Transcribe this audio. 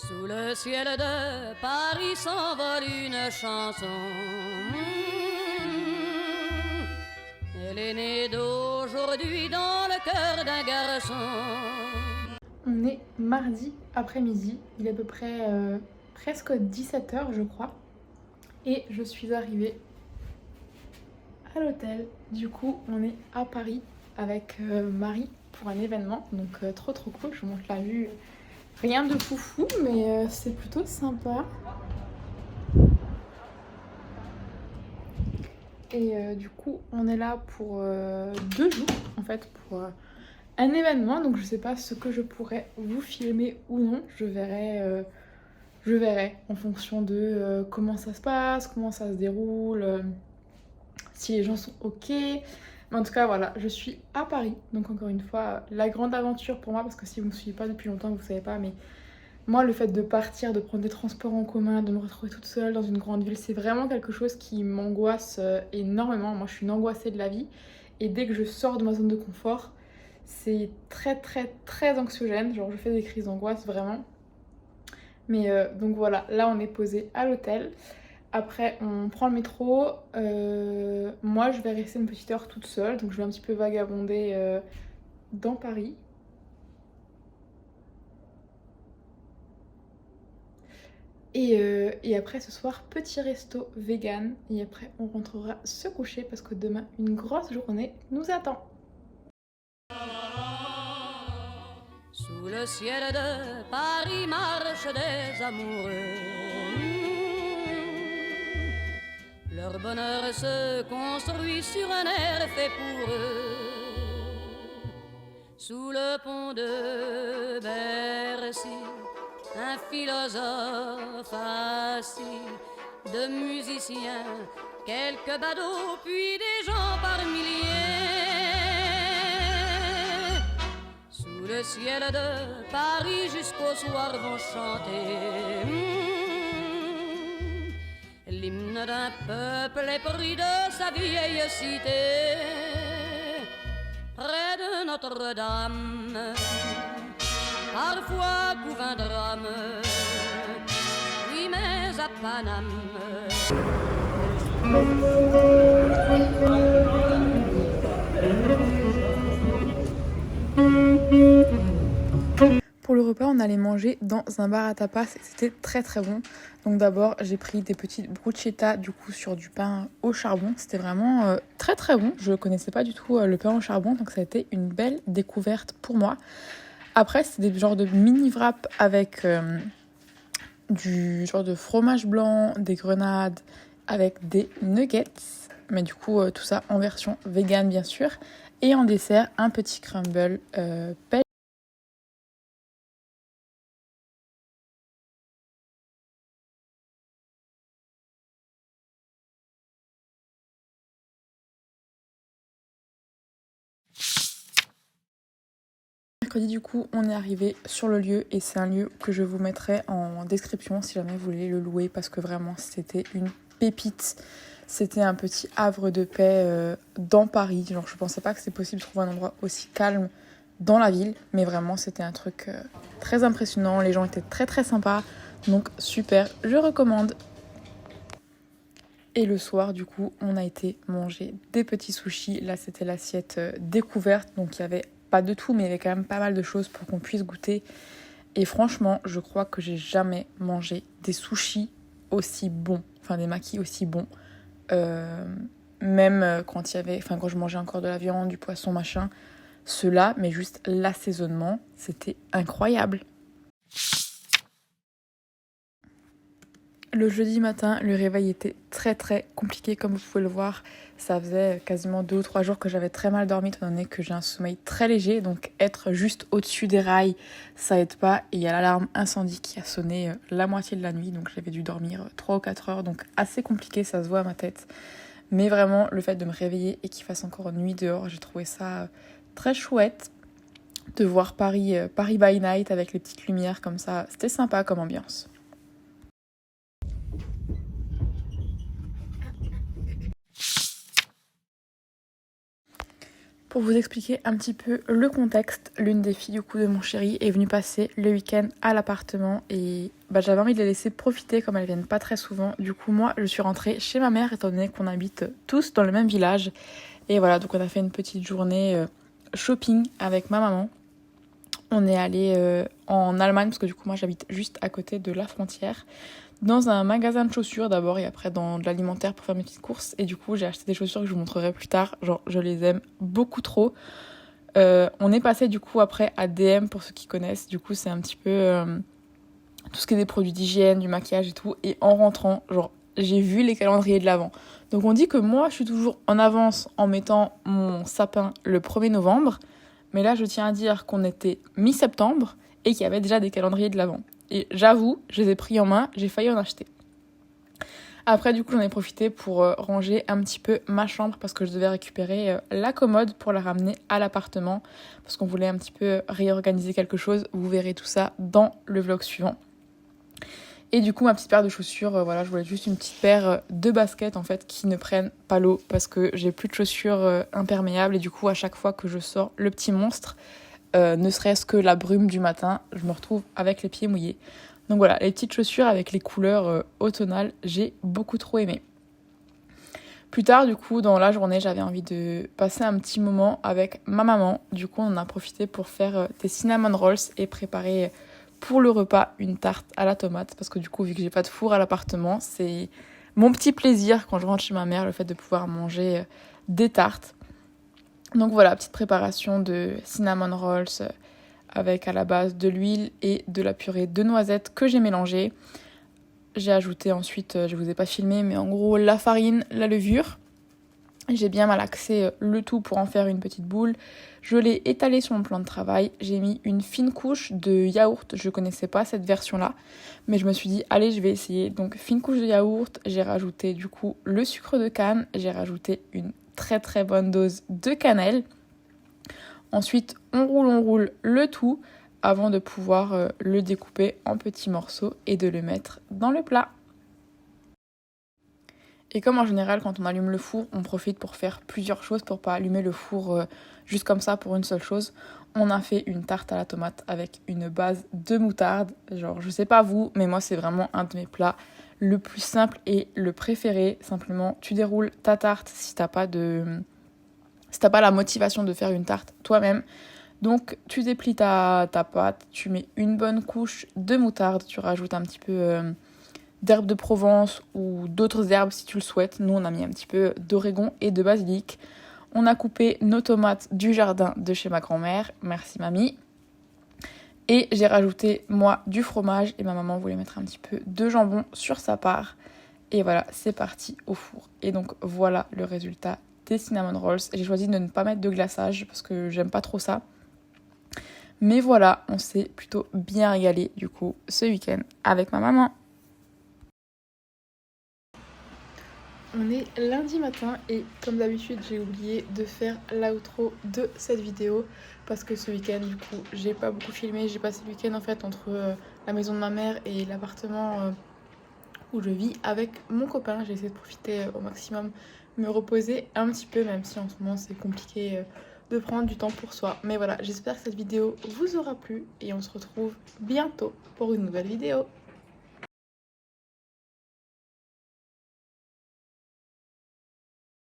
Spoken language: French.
Sous le ciel de Paris s'envole une chanson. Elle est née d'aujourd'hui dans le cœur d'un garçon. On est mardi après-midi, il est à peu près presque 17h je crois. Et je suis arrivée à l'hôtel. Du coup, on est à Paris avec Marie pour un événement. Donc trop cool, je vous montre la vue. Rien de foufou, mais c'est plutôt sympa. Et du coup, on est là pour 2 jours en fait, pour un événement. Donc je sais pas ce que je pourrais vous filmer ou non. Je verrai en fonction de comment ça se passe, comment ça se déroule, si les gens sont ok. Mais en tout cas, voilà, je suis à Paris. Donc encore une fois, la grande aventure pour moi, parce que si vous ne me suivez pas depuis longtemps, vous ne savez pas, mais moi, le fait de partir, de prendre des transports en commun, de me retrouver toute seule dans une grande ville, c'est vraiment quelque chose qui m'angoisse énormément. Moi, je suis une angoissée de la vie. Et dès que je sors de ma zone de confort, c'est très anxiogène. Genre, je fais des crises d'angoisse, vraiment. Mais donc voilà, là, on est posé à l'hôtel. Après, on prend le métro. Moi, je vais rester une petite heure toute seule. Donc, je vais un petit peu vagabonder dans Paris. Et après ce soir, petit resto vegan. Et après, on rentrera se coucher parce que demain, une grosse journée nous attend. Sous le ciel de Paris marchent des amoureux. Leur bonheur se construit sur un air fait pour eux. Sous le pont de Bercy, un philosophe assis, de musiciens, quelques badauds, puis des gens par milliers. Sous le ciel de Paris jusqu'au soir vont chanter l'hymne d'un peuple épris de sa vieille cité. Près de Notre-Dame, parfois couvre un drame, oui mais à Paname. Pour le repas, on allait manger dans un bar à tapas et c'était très bon. Donc d'abord, j'ai pris des petites bruschettas du coup sur du pain au charbon. C'était vraiment très bon. Je connaissais pas du tout le pain au charbon, donc ça a été une belle découverte pour moi. Après, c'était des genres de mini wraps avec du genre de fromage blanc, des grenades, avec des nuggets. Mais du coup, tout ça en version vegan bien sûr. Et en dessert, un petit crumble pêche. Mercredi, du coup, on est arrivé sur le lieu et c'est un lieu que je vous mettrai en description si jamais vous voulez le louer parce que vraiment c'était une pépite. C'était un petit havre de paix dans Paris. Genre, je pensais pas que c'était possible de trouver un endroit aussi calme dans la ville, mais vraiment c'était un truc très impressionnant. Les gens étaient très sympas, donc super, je recommande. Et le soir, du coup, on a été manger des petits sushis. Là, c'était l'assiette découverte, donc il y avait pas de tout, mais il y avait quand même pas mal de choses pour qu'on puisse goûter. Et franchement, je crois que j'ai jamais mangé des sushis aussi bons, enfin des makis aussi bons. Même quand il y avait, enfin quand je mangeais encore de la viande, du poisson, machin, ceux-là, mais juste l'assaisonnement, c'était incroyable. Le jeudi matin, le réveil était très compliqué comme vous pouvez le voir. Ça faisait quasiment 2 ou 3 jours que j'avais très mal dormi étant donné que j'ai un sommeil très léger. Donc être juste au-dessus des rails, ça aide pas. Et il y a l'alarme incendie qui a sonné la moitié de la nuit. Donc j'avais dû dormir 3 ou 4 heures. Donc assez compliqué, ça se voit à ma tête. Mais vraiment, le fait de me réveiller et qu'il fasse encore nuit dehors, j'ai trouvé ça très chouette. De voir Paris, Paris by night avec les petites lumières comme ça, c'était sympa comme ambiance. Pour vous expliquer un petit peu le contexte, l'une des filles du coup de mon chéri est venue passer le week-end à l'appartement et j'avais envie de les laisser profiter comme elles viennent pas très souvent. Du coup moi je suis rentrée chez ma mère étant donné qu'on habite tous dans le même village. Et voilà, donc on a fait une petite journée shopping avec ma maman. On est allé en Allemagne parce que du coup moi j'habite juste à côté de la frontière. Dans un magasin de chaussures d'abord et après dans de l'alimentaire pour faire mes petites courses. Et du coup j'ai acheté des chaussures que je vous montrerai plus tard. Genre je les aime beaucoup trop. On est passé du coup après à DM pour ceux qui connaissent. Du coup c'est un petit peu tout ce qui est des produits d'hygiène, du maquillage et tout. Et en rentrant, genre j'ai vu les calendriers de l'Avent. Donc on dit que moi je suis toujours en avance en mettant mon sapin le 1er novembre. Mais là je tiens à dire qu'on était mi-septembre et qu'il y avait déjà des calendriers de l'Avent. Et j'avoue, je les ai pris en main, j'ai failli en acheter. Après, du coup, j'en ai profité pour ranger un petit peu ma chambre parce que je devais récupérer la commode pour la ramener à l'appartement parce qu'on voulait un petit peu réorganiser quelque chose. Vous verrez tout ça dans le vlog suivant. Et du coup, ma petite paire de chaussures, voilà, je voulais juste une petite paire de baskets en fait qui ne prennent pas l'eau parce que j'ai plus de chaussures imperméables et du coup, à chaque fois que je sors le petit monstre, ne serait-ce que la brume du matin, je me retrouve avec les pieds mouillés. Donc voilà, les petites chaussures avec les couleurs automnales, j'ai beaucoup trop aimé. Plus tard, du coup, dans la journée, j'avais envie de passer un petit moment avec ma maman. Du coup, on en a profité pour faire des cinnamon rolls et préparer pour le repas une tarte à la tomate. Parce que du coup, vu que j'ai pas de four à l'appartement, c'est mon petit plaisir quand je rentre chez ma mère, le fait de pouvoir manger des tartes. Donc voilà, petite préparation de cinnamon rolls avec à la base de l'huile et de la purée de noisettes que j'ai mélangée. J'ai ajouté ensuite, je vous ai pas filmé, mais en gros la farine, la levure. J'ai bien malaxé le tout pour en faire une petite boule. Je l'ai étalé sur mon plan de travail. J'ai mis une fine couche de yaourt. Je connaissais pas cette version-là, mais je me suis dit, allez, je vais essayer. Donc fine couche de yaourt. J'ai rajouté du coup le sucre de canne. J'ai rajouté une très très bonne dose de cannelle. Ensuite, on roule le tout avant de pouvoir le découper en petits morceaux et de le mettre dans le plat. Et comme en général, quand on allume le four, on profite pour faire plusieurs choses pour pas allumer le four juste comme ça pour une seule chose. On a fait une tarte à la tomate avec une base de moutarde. Genre, je sais pas vous, mais moi c'est vraiment un de mes plats le plus simple et le préféré. Simplement, tu déroules ta tarte si t'as pas la motivation de faire une tarte toi-même. Donc tu déplies ta pâte, tu mets une bonne couche de moutarde, tu rajoutes un petit peu d'herbes de Provence ou d'autres herbes si tu le souhaites. Nous on a mis un petit peu d'origan et de basilic. On a coupé nos tomates du jardin de chez ma grand-mère, merci mamie. Et j'ai rajouté moi du fromage et ma maman voulait mettre un petit peu de jambon sur sa part. Et voilà, c'est parti au four. Et donc voilà le résultat des cinnamon rolls. J'ai choisi de ne pas mettre de glaçage parce que j'aime pas trop ça. Mais voilà, on s'est plutôt bien régalé du coup ce week-end avec ma maman. On est lundi matin et comme d'habitude j'ai oublié de faire l'outro de cette vidéo parce que ce week-end du coup j'ai pas beaucoup filmé. J'ai passé le week-end en fait entre la maison de ma mère et l'appartement où je vis avec mon copain. J'ai essayé de profiter au maximum, me reposer un petit peu même si en ce moment c'est compliqué de prendre du temps pour soi. Mais voilà, j'espère que cette vidéo vous aura plu et on se retrouve bientôt pour une nouvelle vidéo.